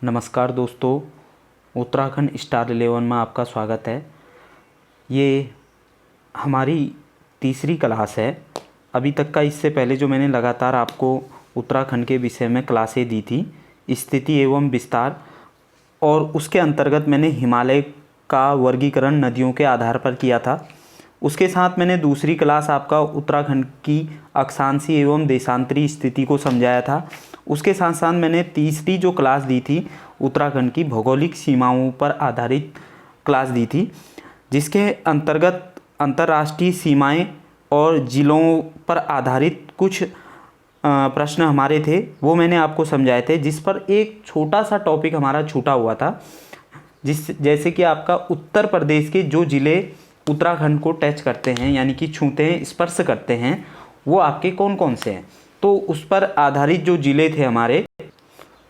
नमस्कार दोस्तों, उत्तराखंड स्टार 11 में आपका स्वागत है। ये हमारी तीसरी क्लास है। अभी तक का इससे पहले जो मैंने लगातार आपको उत्तराखंड के विषय में क्लासें दी थी, स्थिति एवं विस्तार, और उसके अंतर्गत मैंने हिमालय का वर्गीकरण नदियों के आधार पर किया था। उसके साथ मैंने दूसरी क्लास आपका उत्तराखंड की अक्षांशीय एवं देशांतरी स्थिति को समझाया था। उसके साथ साथ मैंने तीसरी जो क्लास दी थी उत्तराखंड की भौगोलिक सीमाओं पर आधारित क्लास दी थी, जिसके अंतर्गत अंतर्राष्ट्रीय सीमाएं और ज़िलों पर आधारित कुछ प्रश्न हमारे थे, वो मैंने आपको समझाए थे, जिस पर एक छोटा सा टॉपिक हमारा छूटा हुआ था। जैसे कि आपका उत्तर प्रदेश के जो ज़िले उत्तराखंड को टच करते हैं, यानी कि छूते हैं, स्पर्श करते हैं, वो आपके कौन कौन से हैं। तो उस पर आधारित जो ज़िले थे हमारे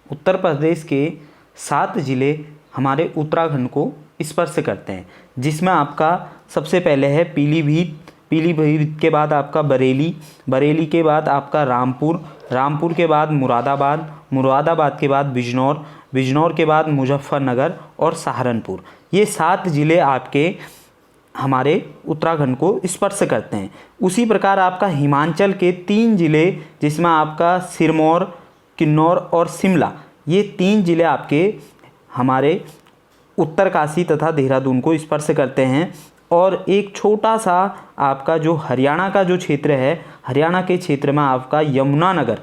उत्तर प्रदेश के 7 ज़िले हमारे उत्तराखंड को स्पर्श करते हैं, जिसमें आपका सबसे पहले है पीलीभीत, पीलीभीत के बाद आपका बरेली, बरेली के बाद आपका रामपुर, रामपुर के बाद मुरादाबाद, मुरादाबाद के बाद बिजनौर, बिजनौर के बाद मुजफ्फरनगर और सहारनपुर। ये 7 ज़िले आपके हमारे उत्तराखंड को स्पर्श करते हैं। उसी प्रकार आपका हिमाचल के 3 ज़िले, जिसमें आपका सिरमौर, किन्नौर और शिमला, ये 3 ज़िले आपके हमारे उत्तरकाशी तथा देहरादून को स्पर्श करते हैं। और एक छोटा सा आपका जो हरियाणा का जो क्षेत्र है, हरियाणा के क्षेत्र में आपका यमुनानगर,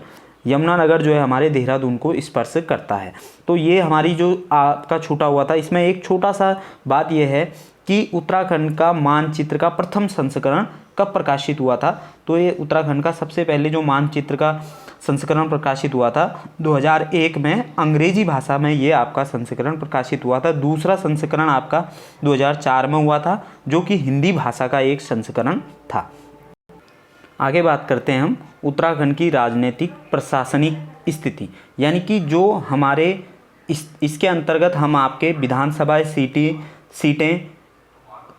यमुनानगर जो है हमारे देहरादून को स्पर्श करता है। तो ये हमारी जो आपका छूटा हुआ था, इसमें एक छोटा सा बात यह है कि उत्तराखंड का मानचित्र का प्रथम संस्करण कब प्रकाशित हुआ था। तो ये उत्तराखंड का सबसे पहले जो मानचित्र का संस्करण प्रकाशित हुआ था 2001 में, अंग्रेजी भाषा में ये आपका संस्करण प्रकाशित हुआ था। दूसरा संस्करण आपका 2004 में हुआ था, जो कि हिंदी भाषा का एक संस्करण था। आगे बात करते हैं हम उत्तराखंड की राजनीतिक प्रशासनिक स्थिति, यानी कि जो हमारे इसके अंतर्गत हम आपके विधानसभा सीटें,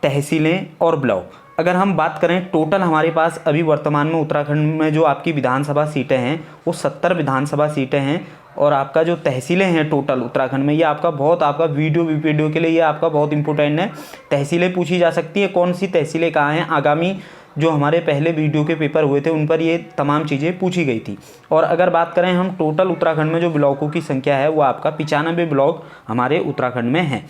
तहसीलें और ब्लॉक, अगर हम बात करें टोटल हमारे पास अभी वर्तमान में उत्तराखंड में जो आपकी विधानसभा सीटें हैं वो 70 विधानसभा सीटें हैं। और आपका जो तहसीलें हैं टोटल उत्तराखंड में, ये आपका बहुत आपका वीडियो के लिए ये आपका बहुत इंपॉर्टेंट है। तहसीलें पूछी जा सकती है, कौन सी तहसीलें कहाँ हैं। आगामी जो हमारे पहले वीडियो के पेपर हुए थे उन पर ये तमाम चीज़ें पूछी गई थी। और अगर बात करें हम टोटल उत्तराखंड में जो ब्लॉकों की संख्या है, वो आपका 95 ब्लॉक हमारे उत्तराखंड में हैं।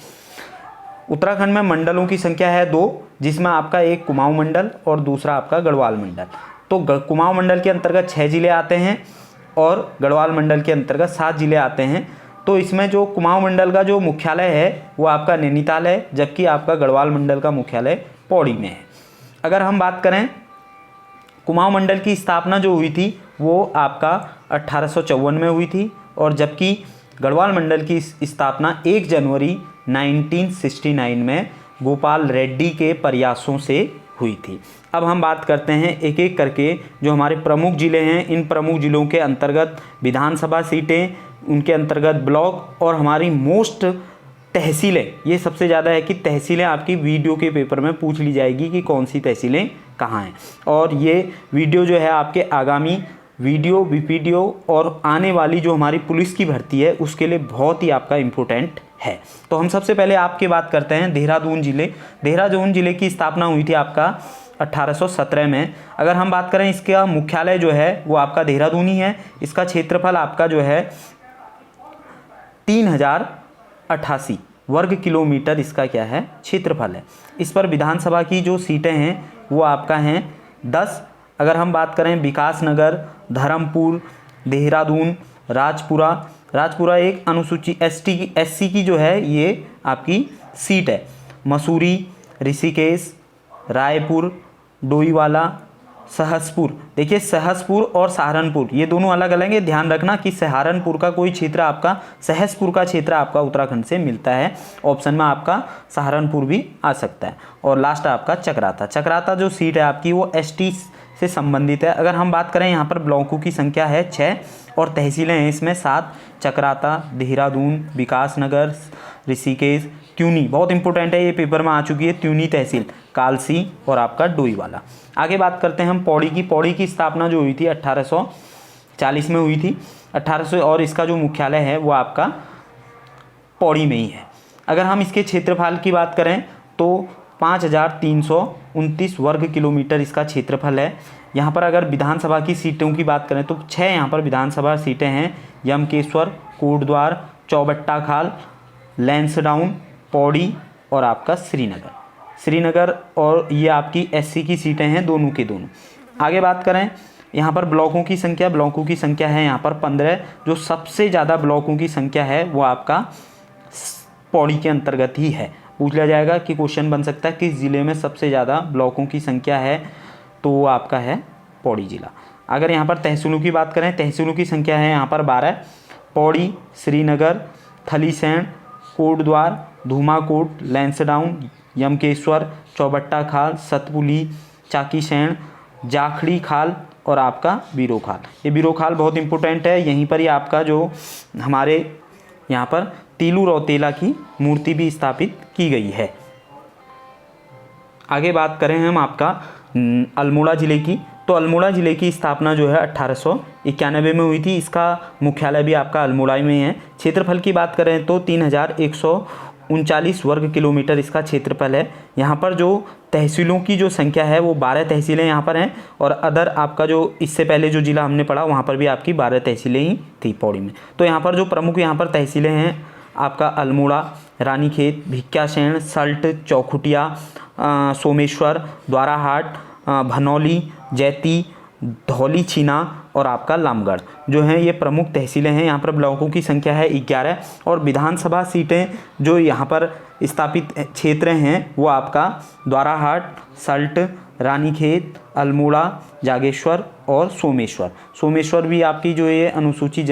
उत्तराखंड में मंडलों की संख्या है 2, जिसमें आपका एक कुमाऊं मंडल और दूसरा आपका गढ़वाल मंडल। तो कुमाऊं मंडल के अंतर्गत 6 ज़िले आते हैं और गढ़वाल मंडल के अंतर्गत 7 ज़िले आते हैं। तो इसमें जो कुमाऊं मंडल का जो मुख्यालय है वो आपका नैनीताल है, जबकि आपका गढ़वाल मंडल का मुख्यालय पौड़ी में है। अगर हम बात करें कुमाऊं मंडल की स्थापना जो हुई थी वो आपका 1854 में हुई थी, और जबकि गढ़वाल मंडल की स्थापना 1 जनवरी 1969 में गोपाल रेड्डी के प्रयासों से हुई थी। अब हम बात करते हैं एक एक करके जो हमारे प्रमुख ज़िले हैं, इन प्रमुख ज़िलों के अंतर्गत विधानसभा सीटें, उनके अंतर्गत ब्लॉक और हमारी मोस्ट तहसीलें। ये सबसे ज़्यादा है कि तहसीलें आपकी वीडियो के पेपर में पूछ ली जाएगी कि कौन सी तहसीलें कहाँ हैं। और ये वीडियो जो है आपके आगामी वीडियो, वीपीडियो और आने वाली जो हमारी पुलिस की भर्ती है उसके लिए बहुत ही आपका इम्पोर्टेंट है। तो हम सबसे पहले आपकी बात करते हैं देहरादून ज़िले। देहरादून ज़िले की स्थापना हुई थी आपका 1817 में। अगर हम बात करें इसका मुख्यालय जो है वो आपका देहरादून ही है। इसका क्षेत्रफल आपका जो है 3088 वर्ग किलोमीटर इसका क्या है, क्षेत्रफल है। इस पर विधानसभा की जो सीटें हैं वो आपका हैं 10। अगर हम बात करें विकासनगर, धर्मपुर, देहरादून, राजपुरा एक अनुसूची SC की जो है ये आपकी सीट है। मसूरी, ऋषिकेश, रायपुर, डोईवाला, सहसपुर। देखिए सहसपुर और सहारनपुर ये दोनों अलग अलग है। ध्यान रखना कि सहारनपुर का कोई क्षेत्र आपका, सहसपुर का क्षेत्र आपका उत्तराखंड से मिलता है। ऑप्शन में आपका सहारनपुर भी आ सकता है। और लास्ट आपका चक्राता जो सीट है आपकी वो ST से संबंधित है। अगर हम बात करें यहाँ पर ब्लॉकों की संख्या है 6 और तहसीलें हैं इसमें 7, चक्राता, देहरादून, विकासनगर, ऋषिकेश, त्यूनी, बहुत इंपॉर्टेंट है, ये पेपर में आ चुकी है, त्यूनी तहसील, कालसी और आपका डोईवाला। आगे बात करते हैं हम पौड़ी की स्थापना जो हुई थी 1840 में हुई थी 1800, और इसका जो मुख्यालय है वो आपका पौड़ी में ही है। अगर हम इसके क्षेत्रफल की बात करें तो 5329 वर्ग किलोमीटर इसका क्षेत्रफल है। यहाँ पर अगर विधानसभा की सीटों की बात करें तो 6 यहाँ पर विधानसभा सीटें हैं, यमकेश्वर, कोटद्वार, चौबट्टा खाल, लैंसडाउन, पौड़ी और आपका श्रीनगर और ये आपकी एससी की सीटें हैं, दोनों के दोनों। आगे बात करें यहाँ पर ब्लॉकों की संख्या है यहाँ पर 15। जो सबसे ज़्यादा ब्लॉकों की संख्या है वो आपका पौड़ी के अंतर्गत ही है। पूछ लिया जाएगा कि क्वेश्चन बन सकता है किस ज़िले में सबसे ज़्यादा ब्लॉकों की संख्या है, तो वो आपका है पौड़ी ज़िला। अगर यहाँ पर तहसीलों की बात करें, तहसीलों की संख्या है यहाँ पर 12। पौड़ी, श्रीनगर, थलीसैंण, कोटद्वार, धूमाकोट, लैंसडाउन, यमकेश्वर, चौबट्टा खाल, सतपुली, चाकीसैंण, जाखड़ी खाल और आपका बीरो खाल। ये बीरो खाल बहुत इंपॉर्टेंट है, यहीं पर ही आपका जो हमारे यहाँ पर तीलू रौतेला की मूर्ति भी स्थापित की गई है। आगे बात करें हम आपका अल्मोड़ा ज़िले की, तो अल्मोड़ा ज़िले की स्थापना जो है 1891 में हुई थी। इसका मुख्यालय भी आपका अल्मोड़ा में है। क्षेत्रफल की बात करें तो 3139 वर्ग किलोमीटर इसका क्षेत्रफल है। यहाँ पर जो तहसीलों की जो संख्या है वो 12 तहसीलें यहाँ पर हैं, और अदर आपका जो इससे पहले जो ज़िला हमने पढ़ा वहाँ पर भी आपकी 12 तहसीलें ही थी पौड़ी में। तो यहाँ पर जो प्रमुख यहाँ पर तहसीलें हैं आपका अल्मोड़ा, रानीखेत, भिक्यासैंण, सल्ट, चौखुटिया, सोमेश्वर, द्वाराहाट, भनौली, जैती, धौली छीना और आपका लामगढ़ जो हैं ये प्रमुख तहसीलें हैं। यहाँ पर ब्लॉकों की संख्या है 11 और विधानसभा सीटें जो यहाँ पर स्थापित क्षेत्र हैं वो आपका द्वाराहाट, सल्ट, रानीखेत, अल्मोड़ा, जागेश्वर और सोमेश्वर भी आपकी जो ये अनुसूचित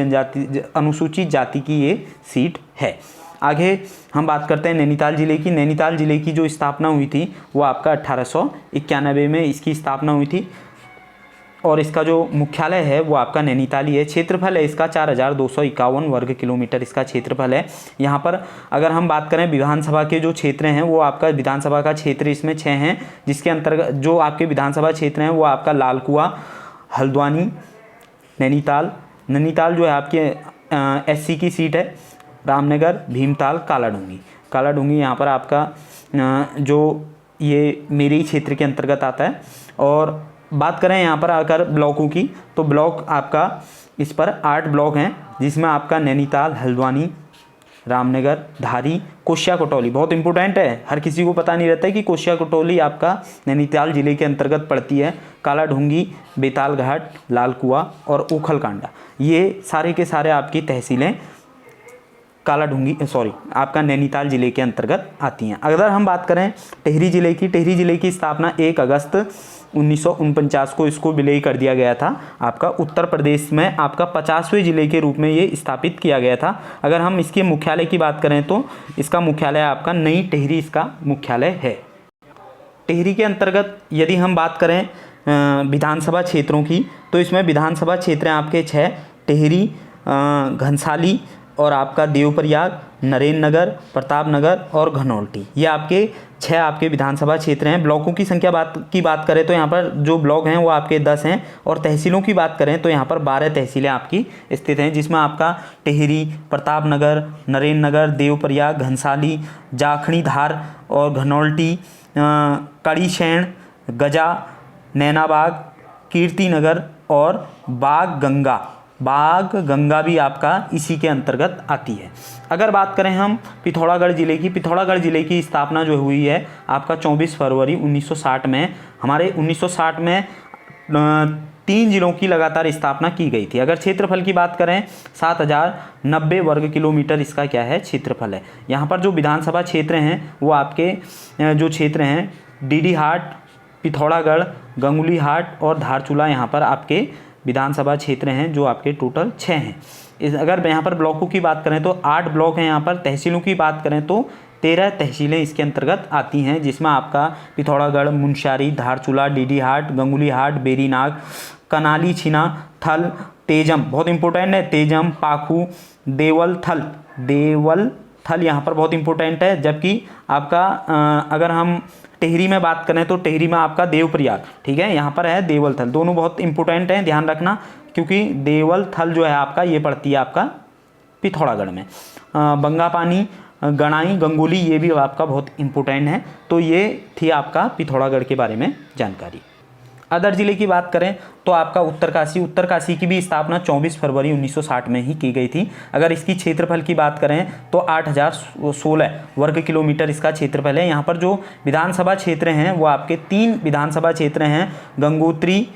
जाति की ये सीट है। आगे हम बात करते हैं नैनीताल ज़िले की। नैनीताल ज़िले की जो स्थापना हुई थी वो आपका 1891 में इसकी स्थापना हुई थी, और इसका जो मुख्यालय है वो आपका नैनीताल ही है। क्षेत्रफल है इसका 4251 वर्ग किलोमीटर इसका क्षेत्रफल है। यहाँ पर अगर हम बात करें विधानसभा के जो क्षेत्र हैं वो आपका विधानसभा का क्षेत्र इसमें 6 हैं, जिसके अंतर्गत जो आपके विधानसभा क्षेत्र हैं वो आपका लालकुआं, हल्द्वानी, नैनीताल जो है आपके एससी की सीट है, रामनगर, भीमताल, कालाढूंगी यहाँ पर आपका जो ये मेरे क्षेत्र के अंतर्गत आता है। और बात करें यहाँ पर अगर ब्लॉकों की तो ब्लॉक आपका इस पर 8 ब्लॉक हैं, जिसमें आपका नैनीताल, हल्द्वानी, रामनगर, धारी, कोश्या कटौली बहुत इंपॉर्टेंट है, हर किसी को पता नहीं रहता है कि कोश्या कटौली आपका नैनीताल ज़िले के अंतर्गत पड़ती है। कालाढूंगी, बेतालघाट, लालकुआं और ऊखलकांडा ये सारे के सारे आपकी तहसीलें आपका नैनीताल ज़िले के अंतर्गत आती हैं। अगर हम बात करें टिहरी ज़िले की स्थापना 1 अगस्त 1949 को इसको विलय कर दिया गया था। आपका उत्तर प्रदेश में आपका 50वें ज़िले के रूप में ये स्थापित किया गया था। अगर हम इसके मुख्यालय की बात करें तो इसका मुख्यालय आपका नई टिहरी इसका मुख्यालय है। टिहरी के अंतर्गत यदि हम बात करें विधानसभा क्षेत्रों की तो इसमें विधानसभा क्षेत्र हैं आपके 6, टिहरी, घनसाली और आपका देवप्रयाग, नरेंद्र नगर, प्रतापनगर और घनौल्टी ये आपके 6 आपके विधानसभा क्षेत्र हैं। ब्लॉकों की संख्या की बात करें तो यहाँ पर जो ब्लॉक हैं वो आपके 10 हैं, और तहसीलों की बात करें तो यहाँ पर 12 तहसीलें आपकी स्थित हैं, जिसमें आपका टिहरी, प्रतापनगर, नरेंद्र नगर, देवप्रयाग, घनसाली, जाखड़ी धार और घनौल्टी, कड़ीसैंण, गजा, नैनाबाग, कीर्तिनगर और बाग गंगा भी आपका इसी के अंतर्गत आती है। अगर बात करें हम पिथौरागढ़ ज़िले की स्थापना जो हुई है आपका 24 फरवरी 1960 में। हमारे 1960 में 3 जिलों की लगातार स्थापना की गई थी। अगर क्षेत्रफल की बात करें 7090 वर्ग किलोमीटर इसका क्या है क्षेत्रफल है। यहाँ पर जो विधानसभा क्षेत्र हैं वो आपके जो क्षेत्र हैं डीडीहाट, पिथौरागढ़, गंगुलीहाट और धारचूला यहाँ पर आपके विधानसभा क्षेत्र हैं, जो आपके टोटल 6 हैं। अगर यहाँ पर ब्लॉकों की बात करें तो 8 ब्लॉक हैं यहाँ पर। तहसीलों की बात करें तो 13 तहसीलें इसके अंतर्गत आती हैं, जिसमें आपका पिथौरागढ़, मुनस्यारी, धारचूला, डीडीहाट, गंगुलीहाट, बेरीनाग, कनाली छीना, थल, तेजम बहुत इंपॉर्टेंट है, तेजम, पाखू, देवल थल यहाँ पर बहुत इंपॉर्टेंट है। जबकि आपका अगर हम टिहरी में बात करें तो टिहरी में आपका देवप्रयाग, ठीक है, यहाँ पर है देवल थल। दोनों बहुत इंपॉर्टेंट हैं, ध्यान रखना, क्योंकि देवल थल जो है आपका ये पड़ती है आपका पिथौरागढ़ में। बंगापानी, गणाई, गंगोली, ये भी आपका बहुत इंपॉर्टेंट है। तो ये थी आपका पिथौरागढ़ के बारे में जानकारी। अदर ज़िले की बात करें तो आपका उत्तरकाशी की भी स्थापना 24 फरवरी 1960 में ही की गई थी। अगर इसकी क्षेत्रफल की बात करें तो 8016 वर्ग किलोमीटर इसका क्षेत्रफल है। यहाँ पर जो विधानसभा क्षेत्र हैं वो आपके 3 विधानसभा क्षेत्र हैं, गंगोत्री,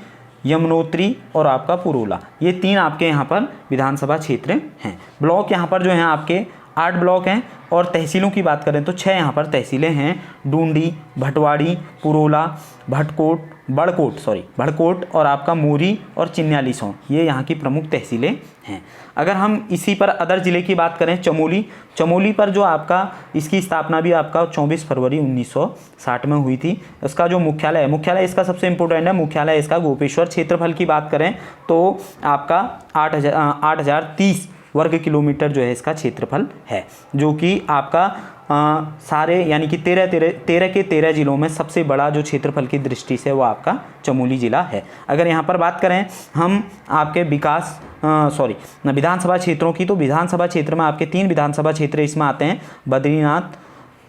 यमुनोत्री और आपका पुरोला। ये 3 आपके यहाँ पर विधानसभा क्षेत्र हैं। ब्लॉक यहाँ पर जो हैं आपके 8 ब्लॉक हैं। और तहसीलों की बात करें तो 6 यहाँ पर तहसीलें हैं, डूंडी, भटवाड़ी, पुरोला, भड़कोट और आपका मोरी और चिन्यालीसौं, ये यहाँ की प्रमुख तहसीलें हैं। अगर हम इसी पर अदर ज़िले की बात करें, चमोली पर जो आपका इसकी स्थापना भी आपका 24 फरवरी 1960 में हुई थी। इसका जो मुख्यालय इसका सबसे इम्पोर्टेंट है, मुख्यालय इसका गोपेश्वर। क्षेत्रफल की बात करें तो आपका 8030 वर्ग किलोमीटर जो है इसका क्षेत्रफल है, जो कि आपका सारे यानी कि 13 जिलों में सबसे बड़ा जो क्षेत्रफल की दृष्टि से वो आपका चमोली ज़िला है। अगर यहाँ पर बात करें हम आपके विधानसभा क्षेत्रों की, तो विधानसभा क्षेत्र में आपके 3 विधानसभा क्षेत्र इसमें आते हैं, बद्रीनाथ,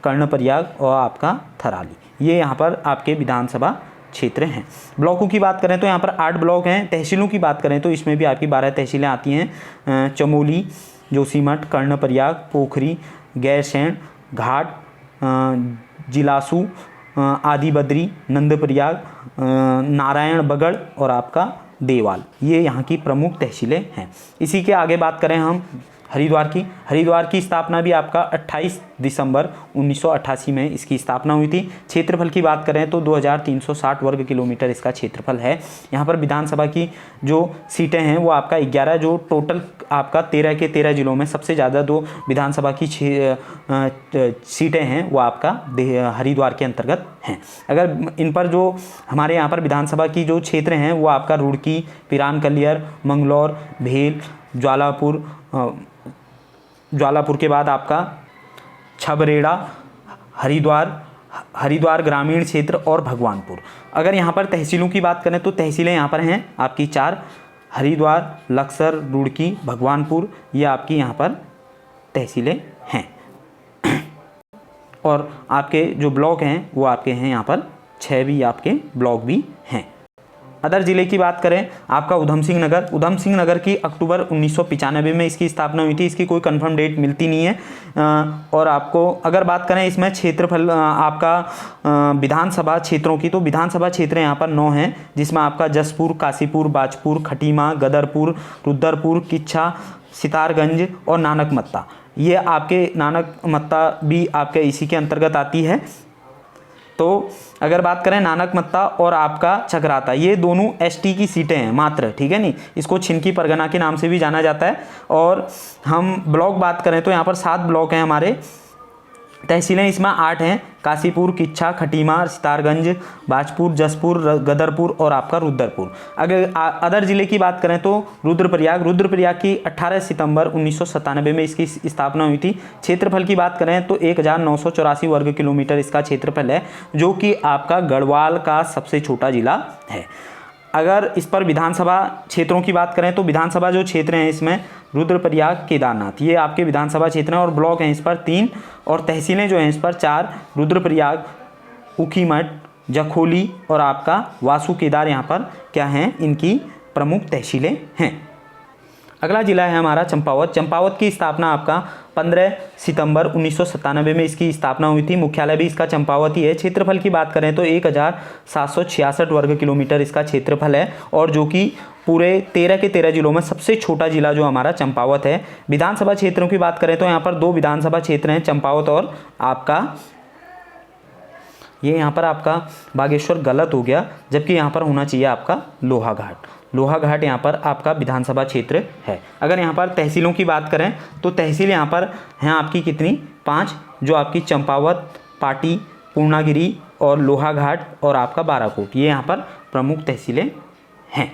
कर्णप्रयाग और आपका थराली। ये यहाँ पर आपके विधानसभा क्षेत्र हैं। ब्लॉकों की बात करें तो यहाँ पर 8 ब्लॉक हैं। तहसीलों की बात करें तो इसमें भी आपकी 12 तहसीलें आती हैं, चमोली, जोशीमठ, कर्णप्रयाग, पोखरी, गैरसैंण, घाट, जिलासू, आदिबद्री, नंदप्रयाग, नारायणबगड़ और आपका देवाल, ये यहाँ की प्रमुख तहसीलें हैं। इसी के आगे बात करें हम हरिद्वार की स्थापना भी आपका 28 दिसंबर 1988 में इसकी स्थापना हुई थी। क्षेत्रफल की बात करें तो 2360 वर्ग किलोमीटर इसका क्षेत्रफल है। यहाँ पर विधानसभा की जो सीटें हैं वो आपका 11, जो टोटल आपका 13 जिलों में सबसे ज़्यादा 2 विधानसभा की सीटें हैं वो आपका हरिद्वार के अंतर्गत हैं। अगर इन पर जो हमारे यहाँ पर विधानसभा की जो क्षेत्र हैं वो आपका रुड़की, पिरान कलियर, मंगलौर, भेल, ज्वालापुर के बाद आपका छबरेड़ा, हरिद्वार ग्रामीण क्षेत्र और भगवानपुर। अगर यहाँ पर तहसीलों की बात करें तो तहसीलें यहाँ पर हैं आपकी 4, हरिद्वार, लक्सर, रुड़की, भगवानपुर, ये आपकी यहाँ पर तहसीलें हैं। और आपके जो ब्लॉक हैं वो आपके हैं यहाँ पर 6 भी आपके ब्लॉक भी हैं। अदर ज़िले की बात करें आपका उधम सिंह नगर की अक्टूबर 1995 में इसकी स्थापना हुई थी। इसकी कोई कंफर्म डेट मिलती नहीं है। और आपको अगर बात करें इसमें क्षेत्रफल आपका विधानसभा क्षेत्रों की, तो विधानसभा क्षेत्र यहाँ पर 9 हैं, जिसमें आपका जसपुर, काशीपुर, बाजपुर, खटीमा, गदरपुर, रुद्रपुर, किच्छा, सितारगंज और नानकमत्ता। ये आपके नानकमत्ता भी आपके इसी के अंतर्गत आती है। तो अगर बात करें नानकमत्ता और आपका चकराता, ये दोनों एसटी की सीटें हैं मात्र, ठीक है नहीं। इसको छिनकी परगना के नाम से भी जाना जाता है। और हम ब्लॉक बात करें तो यहाँ पर 7 ब्लॉक हैं हमारे। तहसीलें इसमें 8 हैं, काशीपुर, किच्छा, खटीमा, सितारगंज, बाजपुर, जसपुर, गदरपुर और आपका रुद्रपुर। अगर अदर ज़िले की बात करें तो रुद्रप्रयाग की 18 सितंबर 1997 में इसकी स्थापना हुई थी। क्षेत्रफल की बात करें तो 1984 वर्ग किलोमीटर इसका क्षेत्रफल है, जो कि आपका गढ़वाल का सबसे छोटा ज़िला है। अगर इस पर विधानसभा क्षेत्रों की बात करें तो विधानसभा जो क्षेत्र हैं इसमें रुद्रप्रयाग, केदारनाथ, ये आपके विधानसभा क्षेत्र हैं। और ब्लॉक हैं इस पर 3 और तहसीलें जो हैं इस पर 4, रुद्रप्रयाग, ऊखीमठ, जखोली और आपका वासु केदार यहाँ पर क्या हैं, इनकी प्रमुख तहसीलें हैं। अगला ज़िला है हमारा चंपावत की स्थापना आपका 15 सितंबर 1997 में इसकी स्थापना हुई थी। मुख्यालय भी इसका चंपावत ही है। क्षेत्रफल की बात करें तो 1766 वर्ग किलोमीटर इसका क्षेत्रफल है, और जो कि पूरे 13 जिलों में सबसे छोटा जिला जो हमारा चंपावत है। विधानसभा क्षेत्रों की बात करें तो यहाँ पर 2 विधानसभा क्षेत्र हैं, चंपावत और आपका ये यहाँ पर आपका बागेश्वर गलत हो गया, जबकि यहाँ पर होना चाहिए आपका लोहाघाट यहाँ पर आपका विधानसभा क्षेत्र है। अगर यहाँ पर तहसीलों की बात करें तो तहसील यहाँ पर हैं आपकी कितनी, 5, जो आपकी चंपावत, पाटी, पूर्णागिरी और लोहाघाट और आपका बाराकोट, ये यहाँ पर प्रमुख तहसीलें हैं।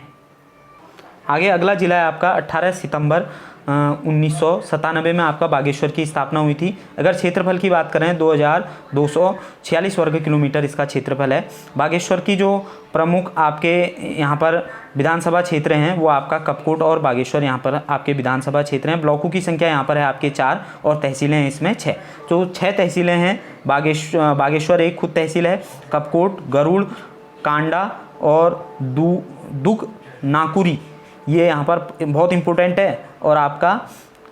आगे अगला ज़िला है आपका 18 सितंबर 1997 में आपका बागेश्वर की स्थापना हुई थी। अगर क्षेत्रफल की बात करें 2246 वर्ग किलोमीटर इसका क्षेत्रफल है। बागेश्वर की जो प्रमुख आपके यहाँ पर विधानसभा क्षेत्र हैं वो आपका कपकोट और बागेश्वर यहाँ पर आपके विधानसभा क्षेत्र हैं। ब्लॉकों की संख्या यहाँ पर है आपके 4 और तहसीलें हैं इसमें 6। तो 6 तहसीलें हैं। बागेश्वर एक खुद तहसील है। कपकोट, गरुड़, कांडा और दुग नाकुरी ये यहाँ पर बहुत इंपॉर्टेंट है। और आपका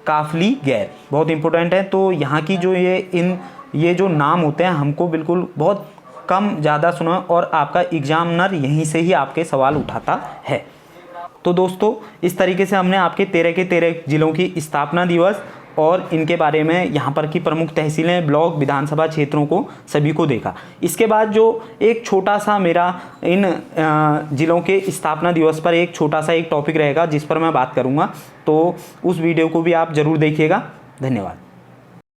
काफली गैर बहुत इंपॉर्टेंट है। तो यहाँ की जो ये जो नाम होते हैं हमको बिल्कुल बहुत कम ज़्यादा सुना और आपका एग्जामिनर यहीं से ही आपके सवाल उठाता है। तो दोस्तों इस तरीके से हमने आपके 13 के 13 जिलों की स्थापना दिवस और इनके बारे में यहाँ पर की प्रमुख तहसीलें, ब्लॉक, विधानसभा क्षेत्रों को सभी को देखा। इसके बाद जो एक छोटा सा मेरा इन जिलों के स्थापना दिवस पर एक छोटा सा एक टॉपिक रहेगा जिस पर मैं बात करूँगा, तो उस वीडियो को भी आप ज़रूर देखिएगा। धन्यवाद।